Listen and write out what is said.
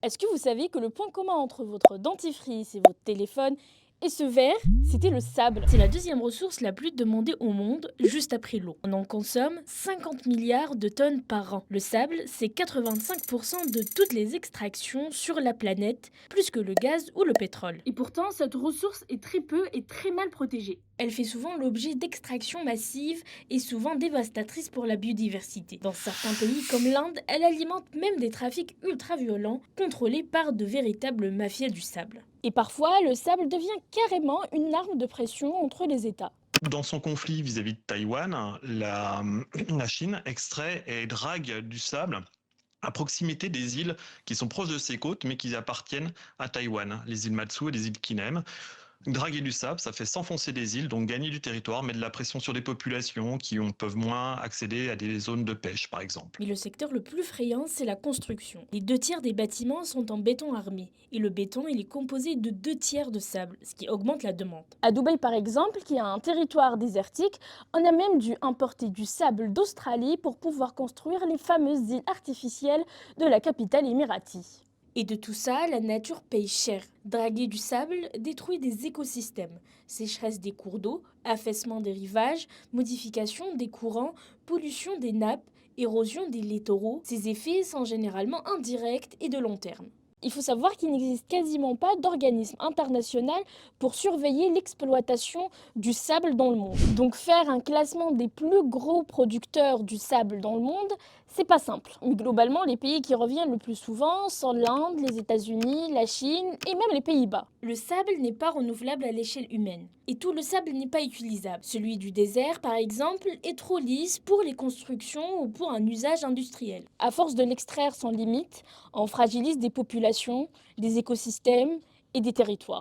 Est-ce que vous savez que le point commun entre votre dentifrice et votre téléphone et ce verre, c'était le sable? C'est la deuxième ressource la plus demandée au monde, juste après l'eau. On en consomme 50 milliards de tonnes par an. Le sable, c'est 85% de toutes les extractions sur la planète, plus que le gaz ou le pétrole. Et pourtant, cette ressource est très peu et très mal protégée. Elle fait souvent l'objet d'extractions massives et souvent dévastatrices pour la biodiversité. Dans certains pays comme l'Inde, elle alimente même des trafics ultra-violents contrôlés par de véritables mafias du sable. Et parfois, le sable devient carrément une arme de pression entre les États. Dans son conflit vis-à-vis de Taïwan, la Chine extrait et drague du sable à proximité des îles qui sont proches de ses côtes, mais qui appartiennent à Taïwan, les îles Matsu et les îles Kinem. Draguer du sable, ça fait s'enfoncer des îles, donc gagner du territoire, mettre de la pression sur des populations peuvent moins accéder à des zones de pêche, par exemple. Mais le secteur le plus effrayant, c'est la construction. Les deux tiers des bâtiments sont en béton armé. Et le béton, il est composé de deux tiers de sable, ce qui augmente la demande. À Dubaï, par exemple, qui a un territoire désertique, on a même dû importer du sable d'Australie pour pouvoir construire les fameuses îles artificielles de la capitale émiratie. Et de tout ça, la nature paye cher. Draguer du sable détruit des écosystèmes. Sécheresse des cours d'eau, affaissement des rivages, modification des courants, pollution des nappes, érosion des littoraux. Ces effets sont généralement indirects et de long terme. Il faut savoir qu'il n'existe quasiment pas d'organisme international pour surveiller l'exploitation du sable dans le monde. Donc faire un classement des plus gros producteurs du sable dans le monde, c'est pas simple. Mais globalement, les pays qui reviennent le plus souvent sont l'Inde, les États-Unis, la Chine et même les Pays-Bas. Le sable n'est pas renouvelable à l'échelle humaine. Et tout le sable n'est pas utilisable. Celui du désert, par exemple, est trop lisse pour les constructions ou pour un usage industriel. À force de l'extraire sans limite, on fragilise des populations, des écosystèmes et des territoires.